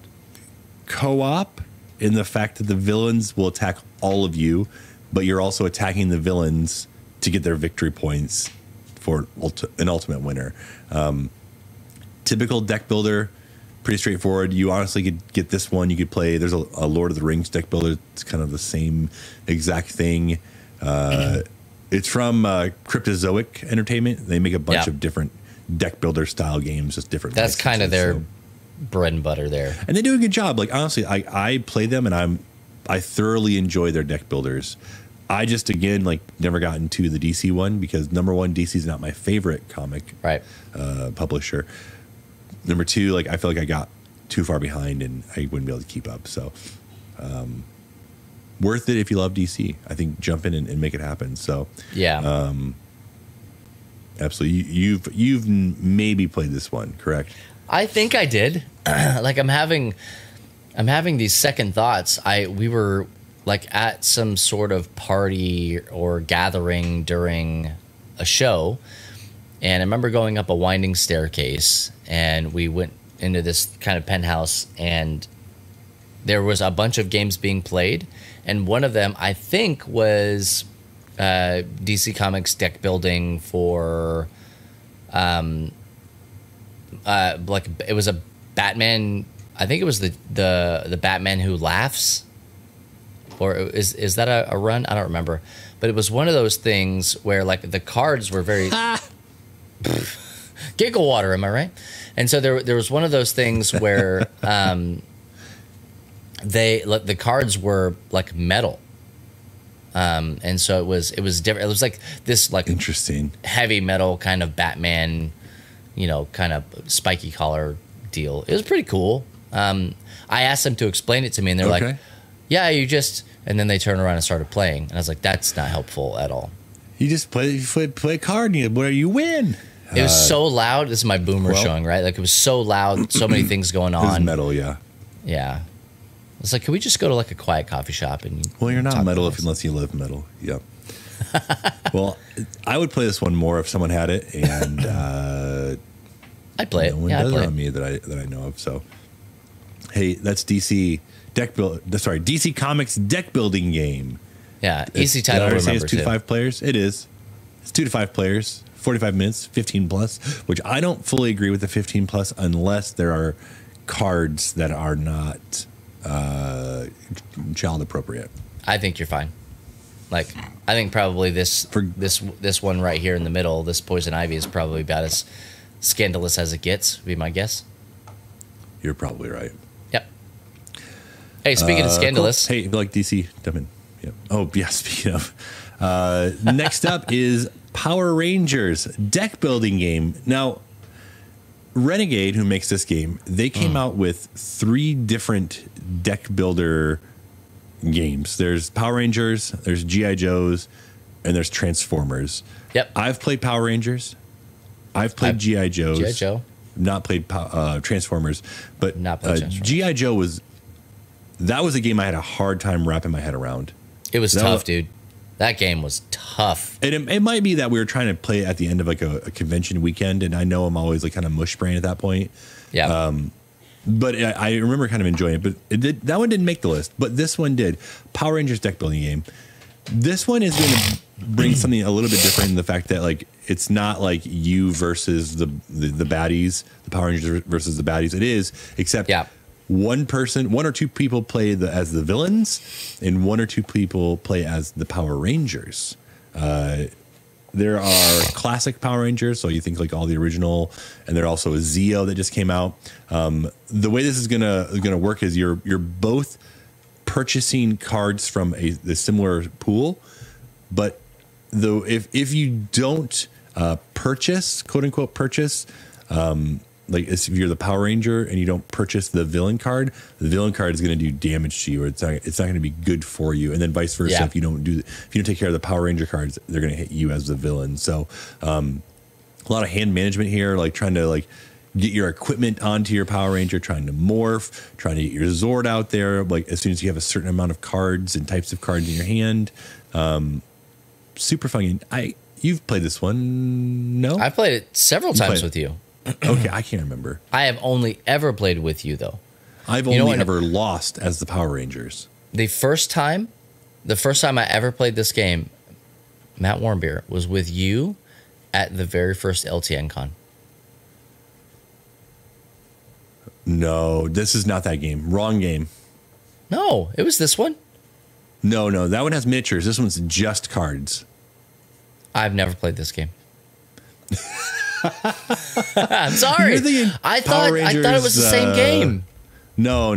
co-op in the fact that the villains will attack all of you, but you're also attacking the villains to get their victory points for an ultimate winner. Typical deck builder, pretty straightforward. You honestly could get this one. You could play, there's a Lord of the Rings deck builder. It's kind of the same exact thing. It's from Cryptozoic Entertainment. They make a bunch of different deck builder style games, just different. That's kind of their bread and butter there. And they do a good job. Like, honestly, I play them and I thoroughly enjoy their deck builders. I just, again, like never got into the DC one because number one, DC is not my favorite comic publisher. Number two, like I feel like I got too far behind and I wouldn't be able to keep up. So worth it if you love DC. I think jump in and make it happen. So yeah, absolutely. You've maybe played this one, correct? I think I did. Like I'm having these second thoughts. We were like at some sort of party or gathering during a show, and I remember going up a winding staircase, and we went into this kind of penthouse, and there was a bunch of games being played, and one of them I think was DC Comics deck building for like it was a Batman. I think it was the Batman Who Laughs, or is that a run? I don't remember, but it was one of those things where like the cards were very giggle water. Am I right? And so there was one of those things where the cards were like metal, and so it was different. It was like this like interesting heavy metal kind of Batman, kind of spiky collar deal. It was pretty cool. I asked them to explain it to me, and they're like, yeah, and then they turned around and started playing. And I was like, that's not helpful at all. You just play a card and you win. It was so loud. This is my boomer showing, right? Like it was so loud, so many things going on. It was metal, yeah. Yeah. It's like, can we just go to like a quiet coffee shop and you're not metal unless you live metal. Yep. Well, I would play this one more if someone had it, and I'd play it. No one does it on me that I know of. So, hey, that's DC Comics deck building game. Yeah, easy title to remember. It's 2 to 5 players. It is. It's 2 to 5 players. 45 minutes, 15 plus. Which I don't fully agree with the 15 plus unless there are cards that are not child appropriate. I think you're fine. Like, I think probably this one right here in the middle, this Poison Ivy, is probably about as scandalous as it gets, would be my guess. You're probably right. Yep. Hey, speaking of scandalous. Cool. Hey, if you like DC, jump in. Yep. Oh, yeah, speaking of. Next up is Power Rangers deck building game. Now, Renegade, who makes this game, they came out with 3 different deck builder games. There's Power Rangers, there's G.I. Joes, and there's Transformers. Yep. I've played Power Rangers. I've played G.I. Joes. G.I. Joe. Not played Transformers. But not played Transformers. G.I. Joe was a game I had a hard time wrapping my head around. It was tough, dude. That game was tough. And it might be that we were trying to play at the end of like a convention weekend, and I know I'm always like kind of mush brain at that point. Yeah. But I remember kind of enjoying it. But that one didn't make the list, but this one did. Power Rangers deck building game. This one is going to bring something a little bit different in the fact that like it's not like you versus the baddies, the Power Rangers versus the baddies. It is, except one or two people play as the villains, and 1 or 2 people play as the Power Rangers. There are classic Power Rangers, so you think like all the original, and there also a Zeo that just came out. The way this is gonna work is you're both purchasing cards from the similar pool, but though if you don't purchase, quote unquote purchase, like if you're the Power Ranger and you don't purchase the villain card, the villain card is going to do damage to you, or it's not going to be good for you. And then vice versa, if you don't take care of the Power Ranger cards, they're going to hit you as the villain. So a lot of hand management here, like trying to like get your equipment onto your Power Ranger, trying to morph, trying to get your Zord out there. Like as soon as you have a certain amount of cards and types of cards in your hand, super fun. You've played this one? No, I've played it several times with you. Okay, I can't remember. I have only ever played with you, though. I've only ever lost as the Power Rangers. The first time I ever played this game, Matt Warmbier, was with you at the very first LTN Con. No, this is not that game. Wrong game. No, it was this one. No, that one has miniatures. This one's just cards. I've never played this game. I'm sorry. I thought it was the same game. No.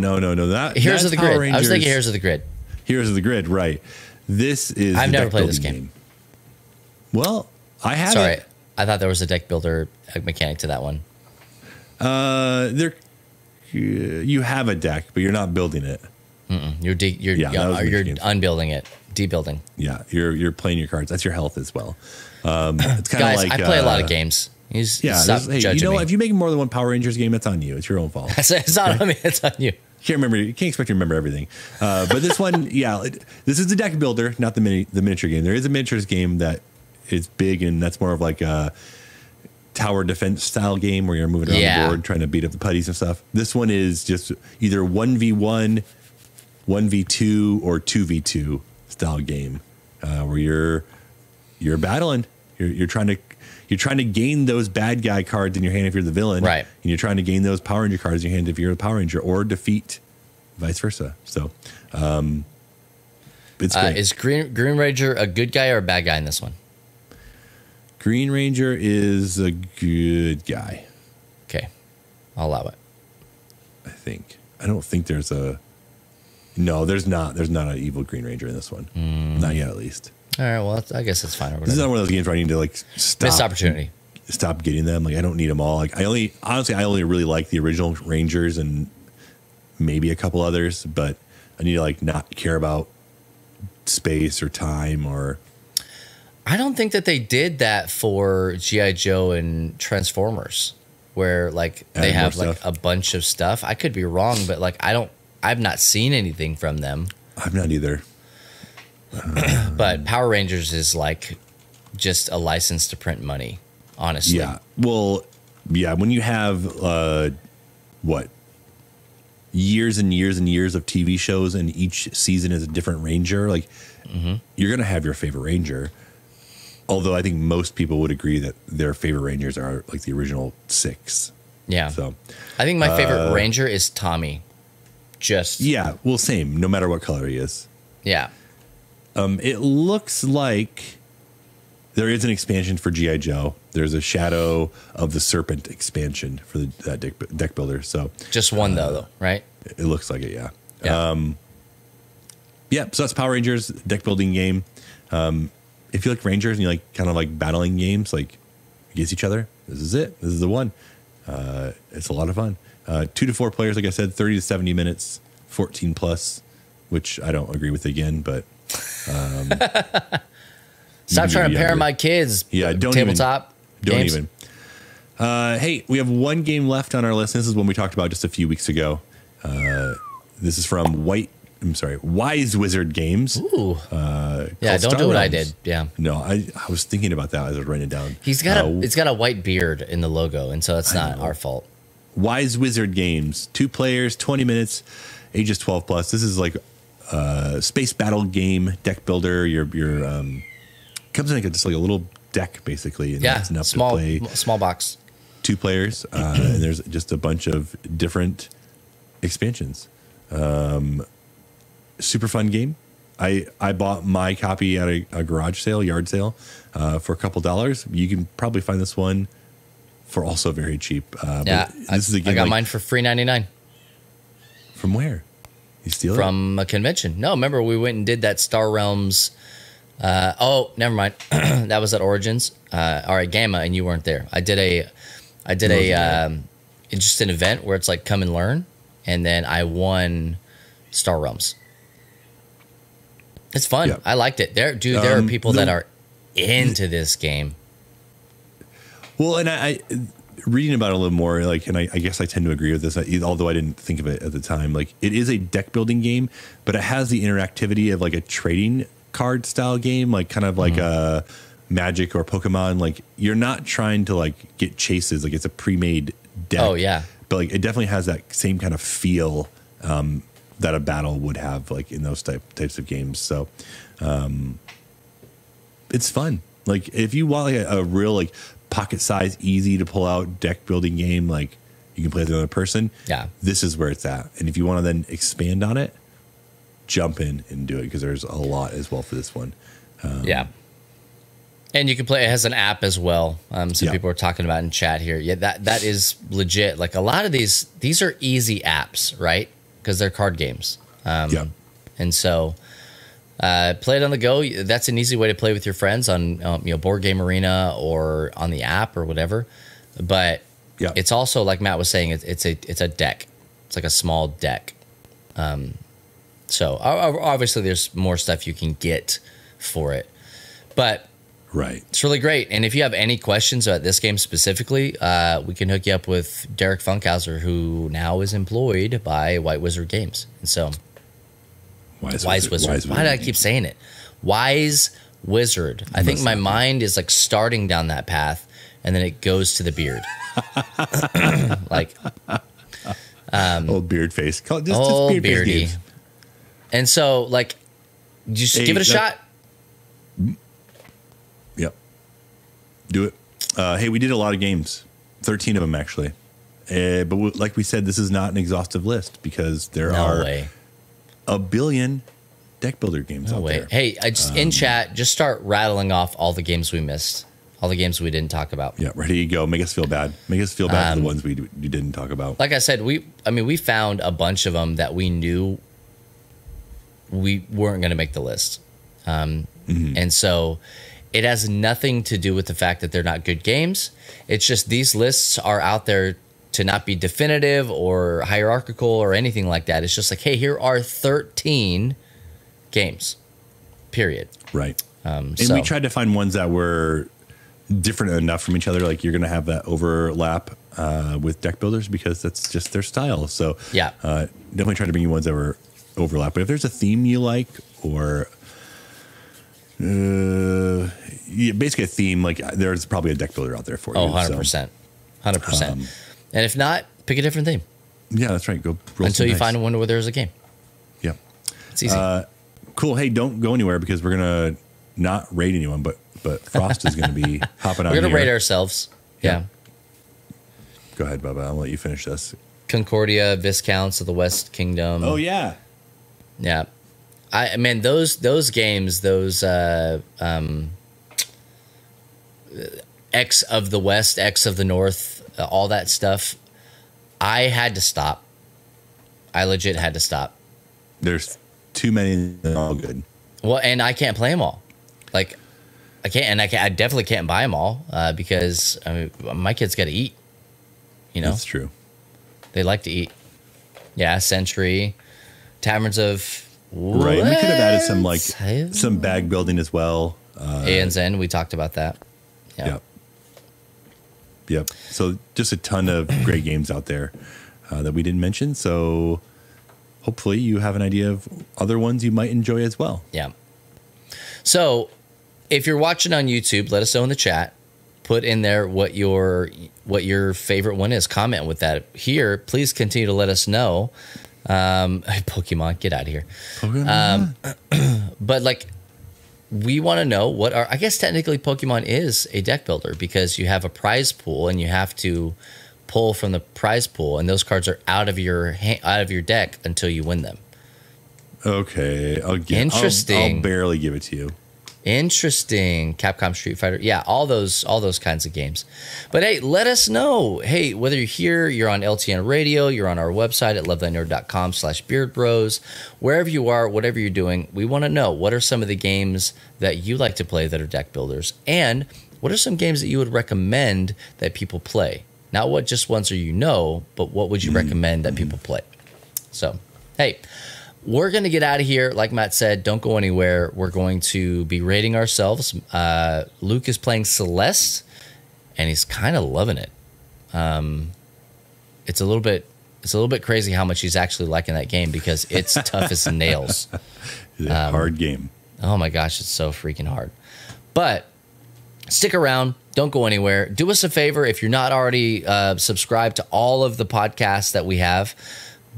Heroes of the Grid. I was thinking Heroes of the Grid. Heroes of the Grid, right. This is I've never played this game. Well, I have. Sorry, I thought there was a deck builder mechanic to that one. You have a deck, but you're not building it. You're unbuilding it, debuilding. Yeah, you're playing your cards. That's your health as well. It's kind of like I play a lot of games. Hey, you know what? If you make more than one Power Rangers game, it's on you. It's your own fault. It's not on me. It's on you. You can't expect you to remember everything. But this one, this is the deck builder, not the miniature game. There is a miniatures game that is big, and that's more of like a tower defense style game where you're moving around the board trying to beat up the putties and stuff. This one is just either 1v1, 1v2, or 2v2 style game where you're battling. You're trying to gain those bad guy cards in your hand if you're the villain, right? And you're trying to gain those Power Ranger cards in your hand if you're the Power Ranger, or defeat vice versa. So, it's great. Is Green Ranger a good guy or a bad guy in this one? Green Ranger is a good guy. Okay, I'll allow it. I don't think there's a. No, there's not. There's not an evil Green Ranger in this one. Not yet, at least. All right. Well, I guess it's fine. This is not one of those games where I need to stop. Missed opportunity. Stop getting them. I don't need them all. I only really like the original Rangers and maybe a couple others, but I need to not care about space or time or. I don't think that they did that for G.I. Joe and Transformers, where they have a bunch of stuff. I could be wrong, but I've not seen anything from them. I've not either. But Power Rangers is just a license to print money, honestly. Yeah. Well, yeah. When you have years and years and years of TV shows, and each season is a different Ranger, you're gonna have your favorite Ranger. Although I think most people would agree that their favorite Rangers are the original 6. Yeah. So I think my favorite Ranger is Tommy. Well, same. No matter what color he is. Yeah. It looks like there is an expansion for G.I. Joe. There's a Shadow of the Serpent expansion for that deck builder. So just one though, right? It looks like it. Yeah. So that's Power Rangers deck building game. If you like Rangers and you kind of battling games against each other, this is it. This is the one. It's a lot of fun. 2 to 4 players, like I said, 30 to 70 minutes, 14 plus, which I don't agree with again, but. Stop trying to pair my kids. Yeah, tabletop. Don't even. Hey, we have one game left on our list. This is one we talked about just a few weeks ago. This is from Wise Wizard Games. Ooh. Don't do what I did. Yeah. No, I was thinking about that as I was writing it down. It's got a white beard in the logo, and so it's not our fault. Wise Wizard Games, 2 players, 20 minutes, ages 12 plus. This is space battle game, deck builder. Your comes in just a little deck basically, and that's enough to play. Small box. 2 players, and there's just a bunch of different expansions. Super fun game. I bought my copy at a garage sale, yard sale, for a couple $. You can probably find this one for also very cheap. This is a game. I got mine for free $99. From where? You steal it? From a convention. No, remember we went and did that Star Realms. Never mind. That was at Origins or at Gamma, and you weren't there. I did just an event where it's come and learn, and then I won Star Realms. It's fun. Yeah. I liked it. There are people that are into this game. Well, and I reading about it a little more, and I guess I tend to agree with this, although I didn't think of it at the time. It is a deck building game, but it has the interactivity of a trading card style game, kind of like a Magic or Pokemon. You're not trying to get chases. It's a pre-made deck. Oh yeah. But it definitely has that same kind of feel that a battle would have in those types of games. So it's fun. If you want a real pocket size, easy to pull out deck building game, you can play with another person. Yeah. This is where it's at. And if you want to then expand on it, jump in and do it, because there's a lot as well for this one. Yeah. And you can play, it has an app as well. People are talking about in chat here. Yeah, that is legit. A lot of these are easy apps, right? Because they're card games. And so Play it on the go. That's an easy way to play with your friends on Board Game Arena or on the app or whatever. But it's also, like Matt was saying, it's a deck. It's like a small deck. So obviously there's more stuff you can get for it, but it's really great. And if you have any questions about this game specifically, we can hook you up with Derek Funkhauser, who now is employed by White Wizard Games. And so Wise Wizard. Why did I keep saying it? Wise Wizard. I think my mind is like starting down that path, and then it goes to the beard. Like old beard face. Just beard beardy. Face. And so, like, just give it a shot. Yep. Do it. Hey, we did a lot of games. 13 of them, actually. But like we said, this is not an exhaustive list because there are a billion deck builder games out there. Hey, in chat, just start rattling off all the games we missed. All the games we didn't talk about. Yeah, ready to go. Make us feel bad. Make us feel bad for the ones we didn't talk about. Like I said, we found a bunch of them that we knew we weren't going to make the list. And so it has nothing to do with the fact that they're not good games. It's just these lists are out there to not be definitive or hierarchical or anything like that. It's just like, hey, here are 13 games, period. Right. And we tried to find ones that were different enough from each other. Like you're going to have that overlap with deck builders because that's just their style. So definitely try to bring you ones that were overlap. But if there's a theme you like or basically a theme, like there's probably a deck builder out there for you. 100%. 100%. And if not, pick a different theme. Yeah, that's right. Go roll until you find one where there's a game. Yeah. It's easy. Cool. Hey, don't go anywhere because we're going to not rate anyone, but Frost is going to be hopping on. We're going to rate ourselves. Yeah. Go ahead, Bubba. I'll let you finish this. Concordia, Viscounts of the West Kingdom. Oh, yeah. Yeah. Those games, those X of the West, X of the North, all that stuff, I had to stop. I legit had to stop. There's too many. They're all good. Well, and I can't play them all. Like, I can't, and I definitely can't buy them all because my kids got to eat. You know, that's true. They like to eat. Yeah, Century, Taverns of. Right, and we could have added some bag building as well. ANZ, we talked about that. Yeah. Yep. So just a ton of great games out there that we didn't mention. So hopefully you have an idea of other ones you might enjoy as well. Yeah. So if you're watching on YouTube, let us know in the chat. Put in there what your favorite one is. Comment with that. Here, please continue to let us know. Pokemon, get out of here. But like, we want to know I guess technically Pokemon is a deck builder because you have a prize pool and you have to pull from the prize pool, and those cards are out of your deck until you win them. Okay, interesting. I'll barely give it to you. Interesting. Capcom Street Fighter. Yeah, all those kinds of games. But hey, let us know. Hey, whether you're here, you're on LTN Radio, you're on our website at lovethynerd.com/beardbros, wherever you are, whatever you're doing, we want to know what are some of the games that you like to play that are deck builders, and what are some games that you would recommend that people play? Not what just ones are but what would you recommend that people play? So, hey, we're going to get out of here. Like Matt said, don't go anywhere. We're going to be rating ourselves. Luke is playing Celeste, and he's kind of loving it. It's a little bit crazy how much he's actually liking that game because it's tough as nails. It's a hard game. Oh my gosh, it's so freaking hard. But stick around. Don't go anywhere. Do us a favor. If you're not already subscribed to all of the podcasts that we have,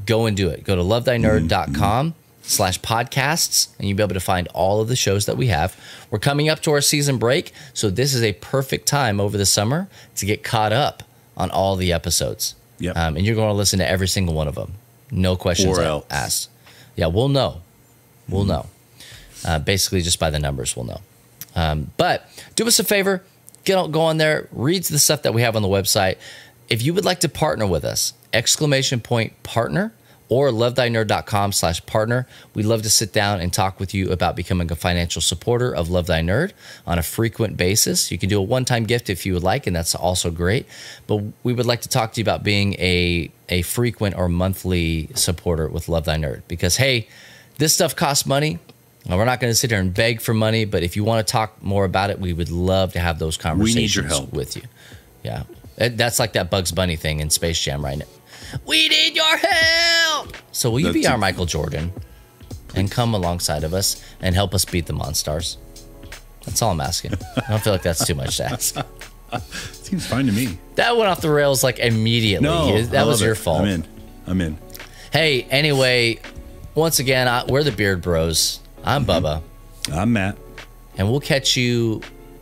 go and do it. Go to lovethynerd.com/podcasts, and you'll be able to find all of the shows that we have. We're coming up to our season break, so this is a perfect time over the summer to get caught up on all the episodes. Yep. And you're going to listen to every single one of them. No questions asked. Yeah, we'll know. We'll know. Basically, just by the numbers, we'll know. But do us a favor. Go on there. Read the stuff that we have on the website. If you would like to partner with us, !partner, or lovethynerd.com/partner. We'd love to sit down and talk with you about becoming a financial supporter of Love Thy Nerd on a frequent basis. You can do a one-time gift if you would like, and that's also great. But we would like to talk to you about being a frequent or monthly supporter with Love Thy Nerd, because, hey, this stuff costs money. We're not going to sit here and beg for money, but if you want to talk more about it, we would love to have those conversations we need your help. With you. Yeah. That's like that Bugs Bunny thing in Space Jam right now. We need your help. So will you be our Michael Jordan and come alongside of us and help us beat the Monstars? That's all I'm asking. I don't feel like that's too much to ask. Seems fine to me. That went off the rails like immediately. No, that was your fault. I'm in. Hey, anyway, once again, we're the Beard Bros. I'm Bubba. I'm Matt. And we'll catch you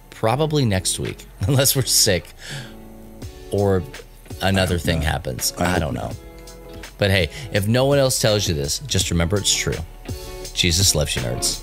probably next week, unless we're sick or another thing happens. I don't know. But hey, if no one else tells you this, just remember it's true. Jesus loves you, nerds.